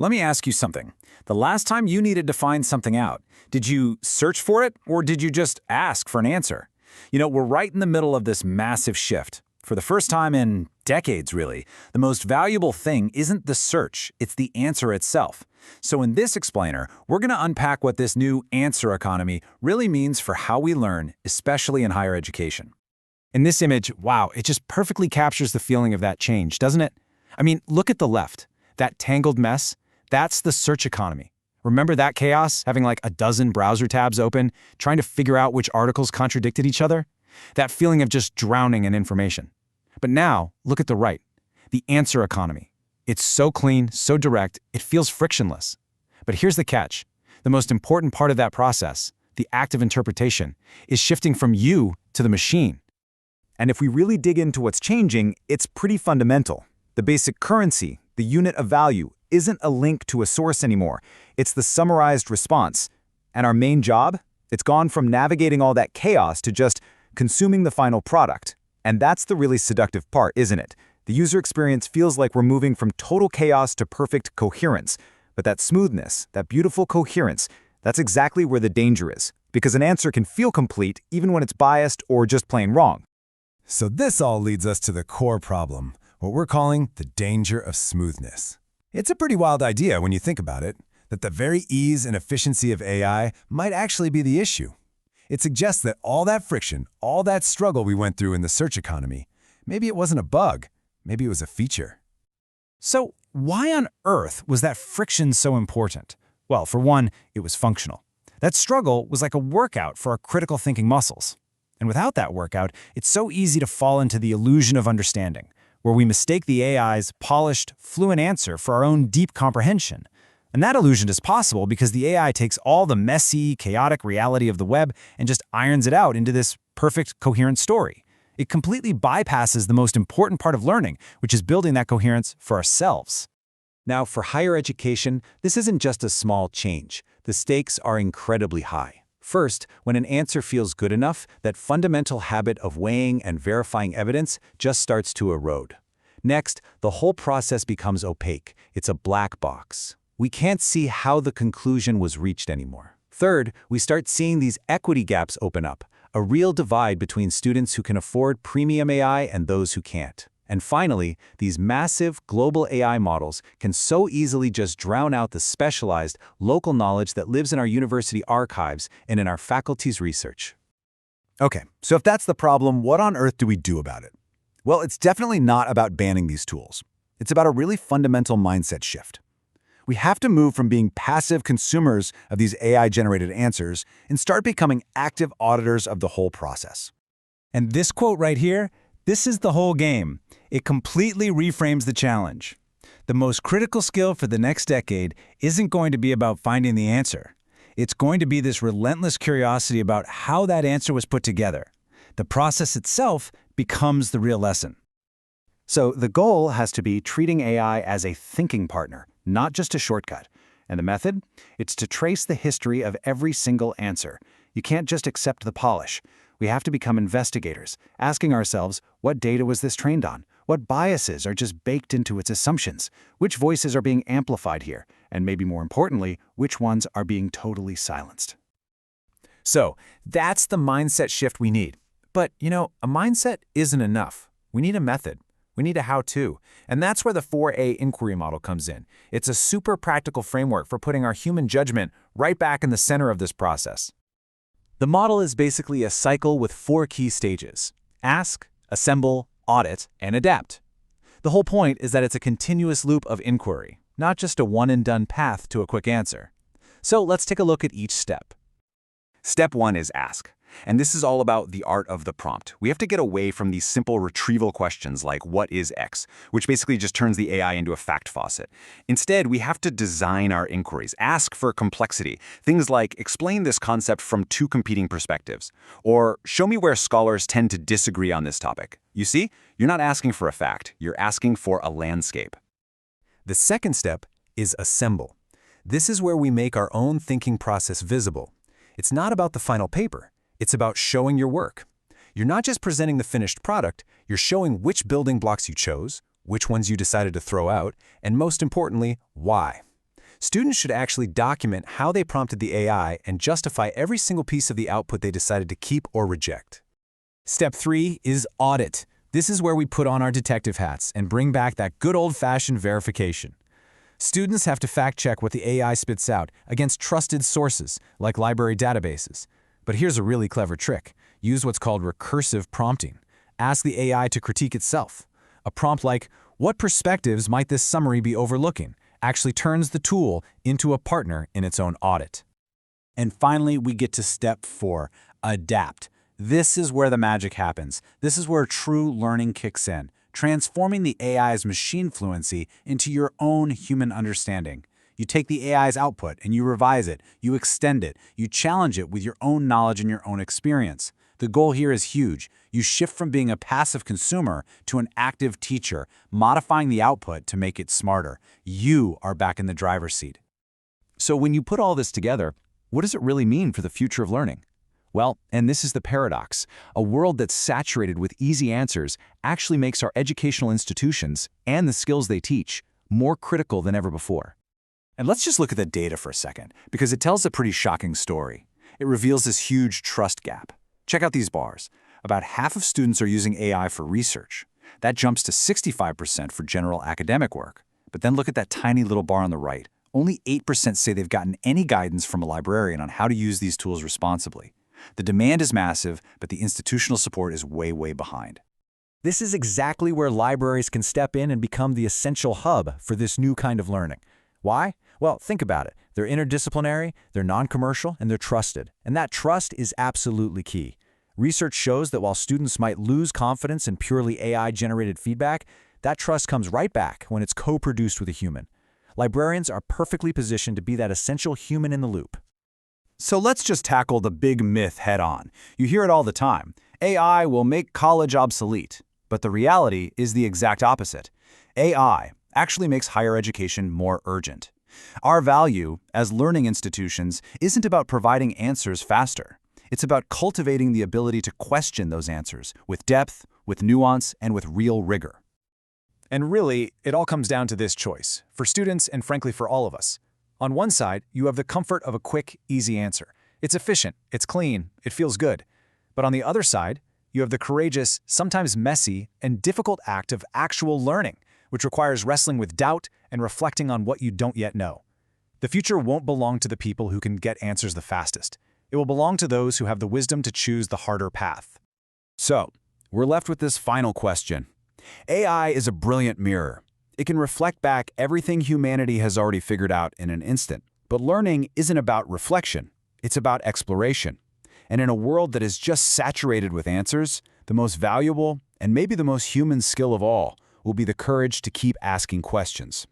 Let me ask you something. The last time you needed to find something out, did you search for it or did you just ask for an answer? We're right in the middle of this massive shift. For the first time in decades, really, the most valuable thing isn't the search, it's the answer itself. So in this explainer, we're going to unpack what this new answer economy really means for how we learn, especially in higher education. In this image, wow, it just perfectly captures the feeling of that change, doesn't it? I mean, look at the left. That tangled mess, that's the search economy. Remember that chaos, having like a dozen browser tabs open, trying to figure out which articles contradicted each other? That feeling of just drowning in information. But now, look at the right. The answer economy. It's so clean, so direct, it feels frictionless. But here's the catch. The most important part of that process, the act of interpretation, is shifting from you to the machine. And if we really dig into what's changing, it's pretty fundamental. The basic currency, the unit of value, isn't a link to a source anymore. It's the summarized response. And our main job? It's gone from navigating all that chaos to just consuming the final product. And that's the really seductive part, isn't it? The user experience feels like we're moving from total chaos to perfect coherence. But that smoothness, that beautiful coherence, that's exactly where the danger is. Because an answer can feel complete even when it's biased or just plain wrong. So this all leads us to the core problem, what we're calling the danger of smoothness. It's a pretty wild idea when you think about it, that the very ease and efficiency of AI might actually be the issue. It suggests that all that friction, all that struggle we went through in the search economy, maybe it wasn't a bug, maybe it was a feature. So why on earth was that friction so important? Well, for one, it was functional. That struggle was like a workout for our critical thinking muscles. And without that workout, it's so easy to fall into the illusion of understanding, where we mistake the AI's polished, fluent answer for our own deep comprehension. And that illusion is possible because the AI takes all the messy, chaotic reality of the web and just irons it out into this perfect, coherent story. It completely bypasses the most important part of learning, which is building that coherence for ourselves. Now, for higher education, this isn't just a small change. The stakes are incredibly high. First, when an answer feels good enough, that fundamental habit of weighing and verifying evidence just starts to erode. Next, the whole process becomes opaque. It's a black box. We can't see how the conclusion was reached anymore. Third, we start seeing these equity gaps open up, a real divide between students who can afford premium AI and those who can't. And finally, these massive global AI models can so easily just drown out the specialized, local knowledge that lives in our university archives and in our faculty's research. Okay, so if that's the problem, what on earth do we do about it? Well, it's definitely not about banning these tools. It's about a really fundamental mindset shift. We have to move from being passive consumers of these AI-generated answers and start becoming active auditors of the whole process. And this quote right here, this is the whole game. It completely reframes the challenge. The most critical skill for the next decade isn't going to be about finding the answer. It's going to be this relentless curiosity about how that answer was put together. The process itself becomes the real lesson. So the goal has to be treating AI as a thinking partner, not just a shortcut. And the method? It's to trace the history of every single answer. You can't just accept the polish. We have to become investigators, asking ourselves, what data was this trained on? What biases are just baked into its assumptions? Which voices are being amplified here? And maybe more importantly, which ones are being totally silenced? So that's the mindset shift we need. But, a mindset isn't enough. We need a method. We need a how-to. And that's where the 4A inquiry model comes in. It's a super practical framework for putting our human judgment right back in the center of this process. The model is basically a cycle with 4 key stages: ask, assemble, audit, and adapt. The whole point is that it's a continuous loop of inquiry, not just a one-and-done path to a quick answer. So let's take a look at each step. Step 1 is ask. And this is all about the art of the prompt. We have to get away from these simple retrieval questions like, what is X? Which basically just turns the AI into a fact faucet. Instead, we have to design our inquiries, ask for complexity. Things like, explain this concept from 2 competing perspectives. Or, show me where scholars tend to disagree on this topic. You see, you're not asking for a fact, you're asking for a landscape. The second step is assemble. This is where we make our own thinking process visible. It's not about the final paper. It's about showing your work. You're not just presenting the finished product, you're showing which building blocks you chose, which ones you decided to throw out, and most importantly, why. Students should actually document how they prompted the AI and justify every single piece of the output they decided to keep or reject. Step 3 is audit. This is where we put on our detective hats and bring back that good old-fashioned verification. Students have to fact-check what the AI spits out against trusted sources, like library databases. But here's a really clever trick. Use what's called recursive prompting. Ask the AI to critique itself. A prompt like, "What perspectives might this summary be overlooking?" actually turns the tool into a partner in its own audit. And finally, we get to step 4, adapt. This is where the magic happens. This is where true learning kicks in, transforming the AI's machine fluency into your own human understanding. You take the AI's output and you revise it, you extend it, you challenge it with your own knowledge and your own experience. The goal here is huge. You shift from being a passive consumer to an active teacher, modifying the output to make it smarter. You are back in the driver's seat. So when you put all this together, what does it really mean for the future of learning? Well, and this is the paradox. A world that's saturated with easy answers actually makes our educational institutions and the skills they teach more critical than ever before. And let's just look at the data for a second, because it tells a pretty shocking story. It reveals this huge trust gap. Check out these bars. About half of students are using AI for research. That jumps to 65% for general academic work. But then look at that tiny little bar on the right. Only 8% say they've gotten any guidance from a librarian on how to use these tools responsibly. The demand is massive, but the institutional support is way, way behind. This is exactly where libraries can step in and become the essential hub for this new kind of learning. Why? Well, think about it. They're interdisciplinary, they're non-commercial, and they're trusted. And that trust is absolutely key. Research shows that while students might lose confidence in purely AI-generated feedback, that trust comes right back when it's co-produced with a human. Librarians are perfectly positioned to be that essential human in the loop. So let's just tackle the big myth head-on. You hear it all the time. AI will make college obsolete. But the reality is the exact opposite. AI actually makes higher education more urgent. Our value as learning institutions isn't about providing answers faster. It's about cultivating the ability to question those answers with depth, with nuance, and with real rigor. And really, it all comes down to this choice, for students and frankly for all of us. On one side, you have the comfort of a quick, easy answer. It's efficient, it's clean, it feels good. But on the other side, you have the courageous, sometimes messy, and difficult act of actual learning, which requires wrestling with doubt and reflecting on what you don't yet know. The future won't belong to the people who can get answers the fastest. It will belong to those who have the wisdom to choose the harder path. So, we're left with this final question. AI is a brilliant mirror. It can reflect back everything humanity has already figured out in an instant. But learning isn't about reflection. It's about exploration. And in a world that is just saturated with answers, the most valuable and maybe the most human skill of all will be the courage to keep asking questions.